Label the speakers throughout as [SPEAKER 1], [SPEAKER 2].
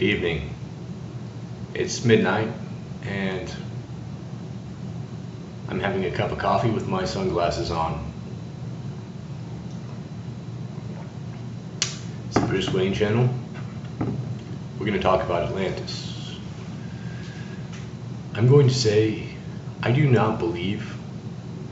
[SPEAKER 1] Good evening. It's midnight and I'm having a cup of coffee with my sunglasses on. It's the Bruce Wayne channel. We're going to talk about Atlantis. I'm going to say I do not believe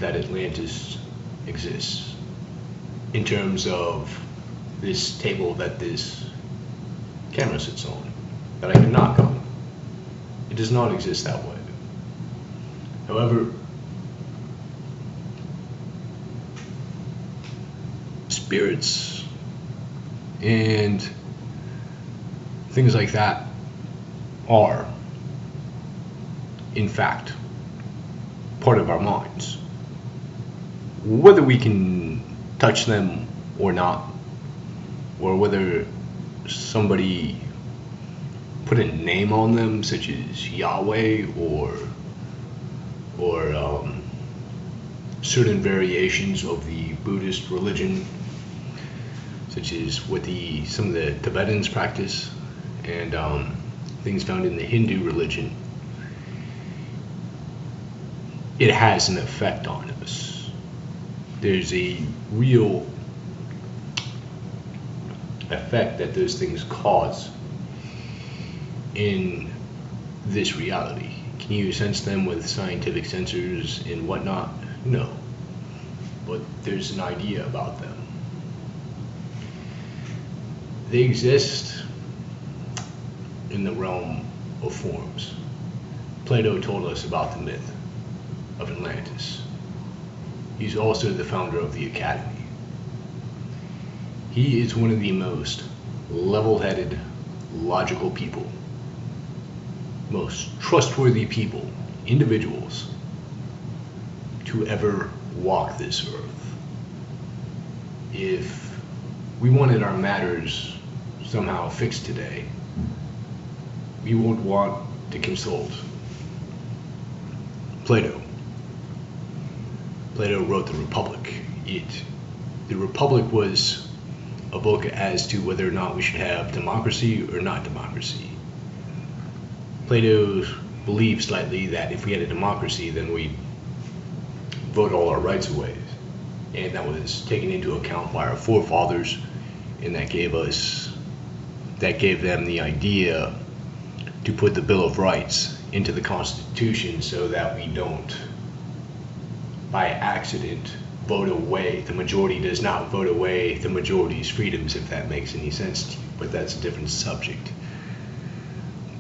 [SPEAKER 1] that Atlantis exists in terms of this table that this camera sits on, that I can knock on. It does not exist that way. However, spirits and things like that are, in fact, part of our minds. Whether we can touch them or not, or whether somebody put a name on them, such as Yahweh or certain variations of the Buddhist religion, such as what some of the Tibetans practice, and things found in the Hindu religion. It has an effect on us. There's a real effect that those things cause in this reality. Can you sense them with scientific sensors and whatnot? No. But there's an idea about them. They exist in the realm of forms. Plato told us about the myth of Atlantis. He's also the founder of the Academy. He is one of the most level-headed, logical people, most trustworthy people, individuals, to ever walk this earth. If we wanted our matters somehow fixed today, we would want to consult Plato. Plato wrote the Republic. The Republic was a book as to whether or not we should have democracy or not democracy. Plato believed slightly that if we had a democracy, then we'd vote all our rights away. And that was taken into account by our forefathers, and that gave them the idea to put the Bill of Rights into the Constitution so that we don't, by accident, vote away. The majority does not vote away the majority's freedoms, if that makes any sense to you, but that's a different subject.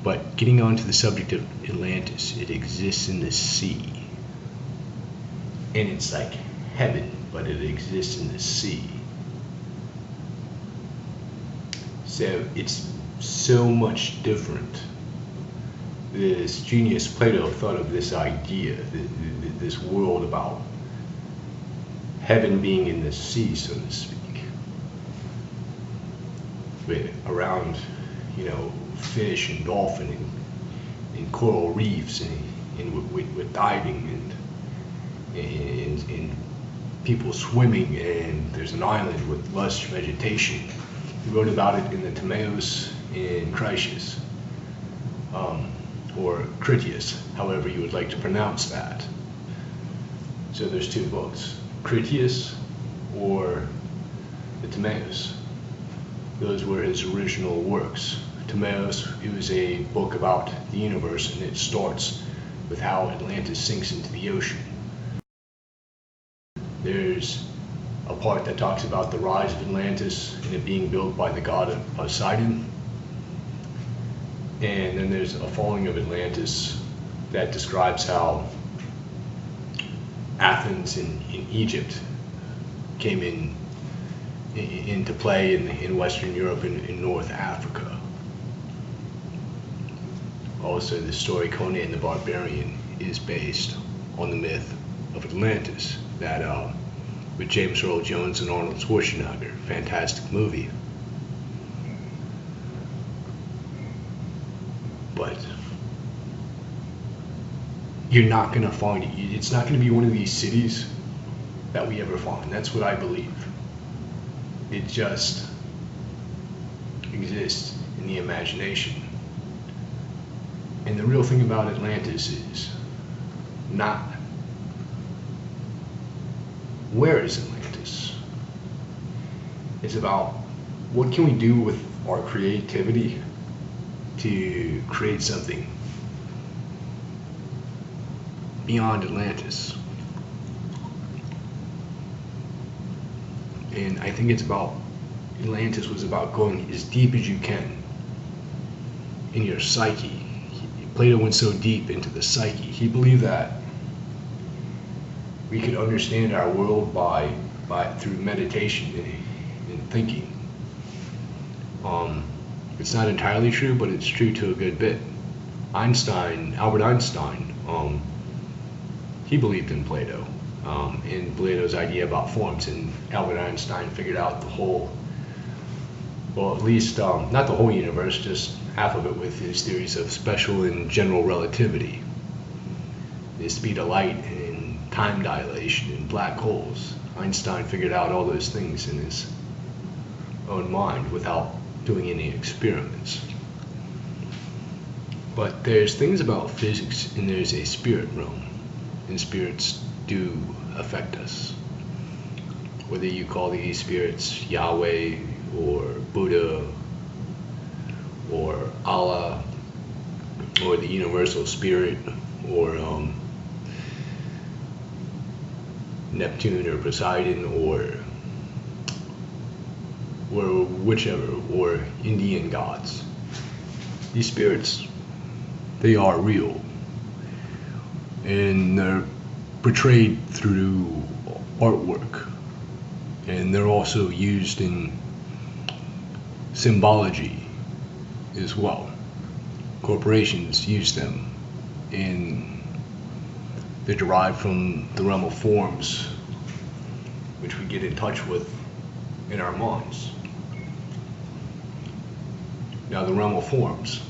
[SPEAKER 1] But getting on to the subject of Atlantis, it exists in the sea. And it's like heaven, but it exists in the sea. So it's so much different. This genius Plato thought of this idea, this world about heaven being in the sea, so to speak, around, fish and dolphin and coral reefs and with diving and people swimming, and there's an island with lush vegetation. He wrote about it in the Timaeus and Critias, or Critias, however you would like to pronounce that. So there's two books, Critias or the Timaeus. Those were his original works. Timaeus, it was a book about the universe, and it starts with how Atlantis sinks into the ocean. There's a part that talks about the rise of Atlantis and it being built by the god of Poseidon. And then there's a falling of Atlantis that describes how Athens in Egypt came into play in Western Europe and in North Africa. Also, the story Conan the Barbarian is based on the myth of Atlantis, that with James Earl Jones and Arnold Schwarzenegger. Fantastic movie. But you're not going to find it. It's not going to be one of these cities that we ever find. That's what I believe. It just exists in the imagination. And the real thing about Atlantis is not where is Atlantis. It's about what can we do with our creativity to create something beyond Atlantis. And I think Atlantis was about going as deep as you can in your psyche. Plato went so deep into the psyche. He believed that we could understand our world through meditation and thinking. It's not entirely true, but it's true to a good bit. Albert Einstein, he believed in Plato, in Plato's idea about forms, and Albert Einstein figured out at least not the whole universe, just half of it with his theories of special and general relativity, the speed of light and time dilation and black holes. Einstein figured out all those things in his own mind without doing any experiments. But there's things about physics, and there's a spirit realm, and spirits do affect us. Whether you call these spirits Yahweh or Buddha or Allah or the universal spirit or Neptune or Poseidon or whichever, or Indian gods. These spirits, they are real, and they're portrayed through artwork, and they're also used in symbology as well. Corporations use them, and they're derived from the realm of forms, which we get in touch with in our minds. Now, the realm of forms,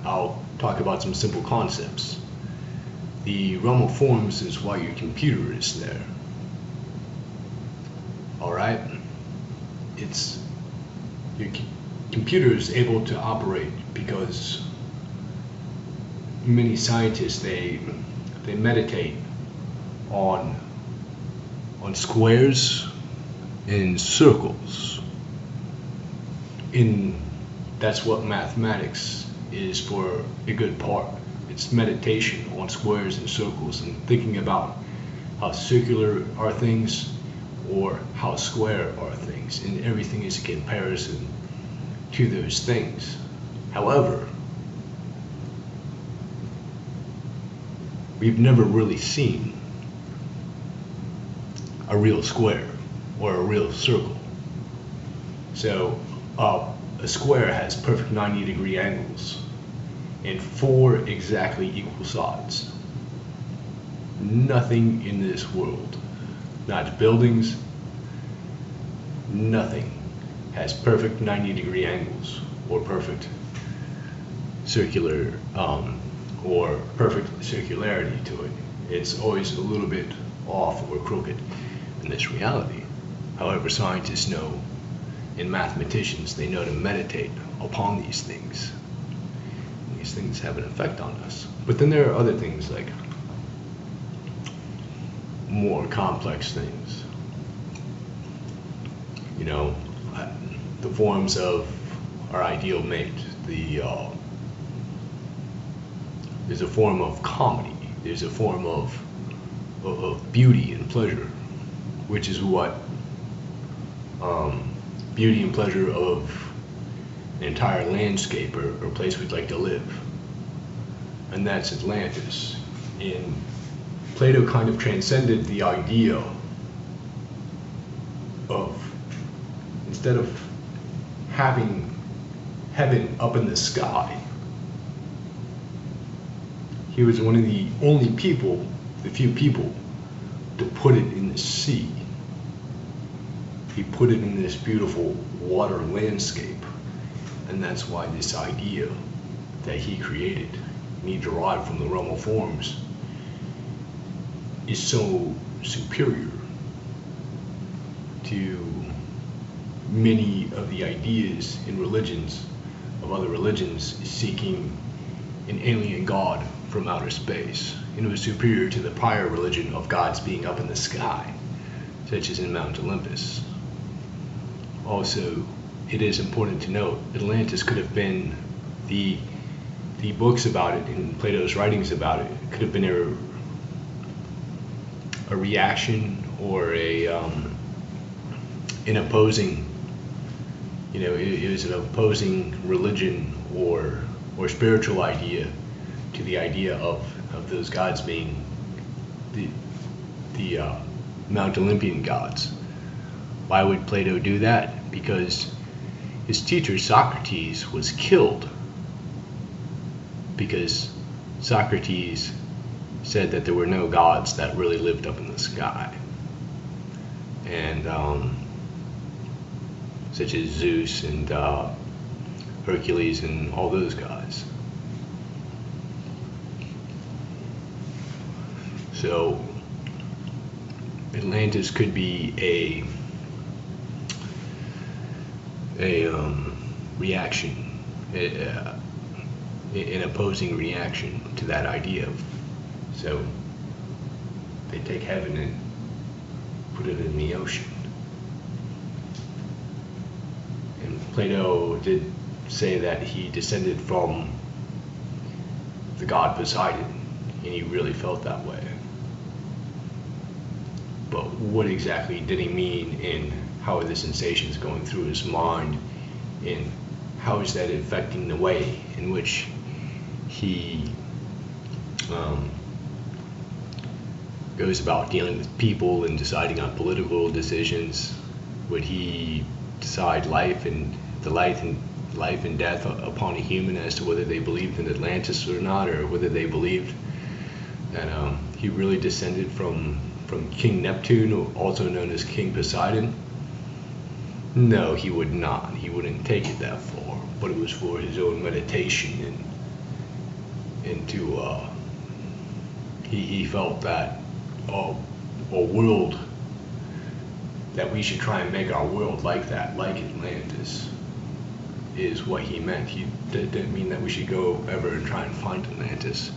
[SPEAKER 1] I'll talk about some simple concepts. The realm of forms is why your computer is there. Alright? Your computer is able to operate because many scientists, they meditate on squares and circles. That's what mathematics is for a good part. It's meditation on squares and circles and thinking about how circular are things or how square are things, and everything is a comparison to those things. However, we've never really seen a real square or a real circle. So a square has perfect 90-degree angles and 4 exactly equal sides. Nothing in this world, not buildings, nothing has perfect 90-degree angles or perfect circular or perfect circularity to it. It's always a little bit off or crooked in this reality. However, scientists know, and mathematicians, they know to meditate upon these things. These things have an effect on us. But then there are other things, like more complex things. You know, the forms of our ideal mate. There's a form of comedy. There's a form of beauty and pleasure, which is what beauty and pleasure of an entire landscape or place we'd like to live. And that's Atlantis. And Plato kind of transcended the idea of, instead of having heaven up in the sky, he was one of the only people, the few people, to put it in the sea. He put it in this beautiful water landscape, and that's why this idea that he created and he derived from the realm of forms is so superior to many of the ideas in religions, of other religions, seeking an alien god from outer space, and it was superior to the prior religion of gods being up in the sky, such as in Mount Olympus. Also, it is important to note Atlantis could have been the books about it and Plato's writings about it could have been a reaction or an opposing, it was an opposing religion or spiritual idea to the idea of those gods being the Mount Olympian gods. Why would Plato do that? Because his teacher Socrates was killed because Socrates said that there were no gods that really lived up in the sky, and such as Zeus and Hercules and all those guys. So Atlantis could be a reaction, an opposing reaction to that idea. So they take heaven and put it in the ocean. And Plato did say that he descended from the god Poseidon, and he really felt that way. But what exactly did he mean, and how are the sensations going through his mind, and how is that affecting the way in which he goes about dealing with people and deciding on political decisions? Would he decide life and death upon a human as to whether they believed in Atlantis or not, or whether they believed that he really descended from King Neptune, also known as King Poseidon? No, he would not. He wouldn't take it that far, but it was for his own meditation, and to he felt that a world, that we should try and make our world like that, like Atlantis, is what he meant. He didn't mean that we should go ever and try and find Atlantis.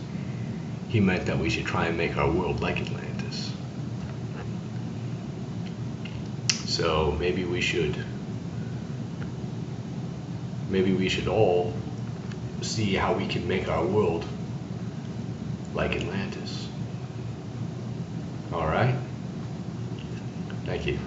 [SPEAKER 1] He meant that we should try and make our world like Atlantis. So maybe we should all see how we can make our world like Atlantis. All right? Thank you.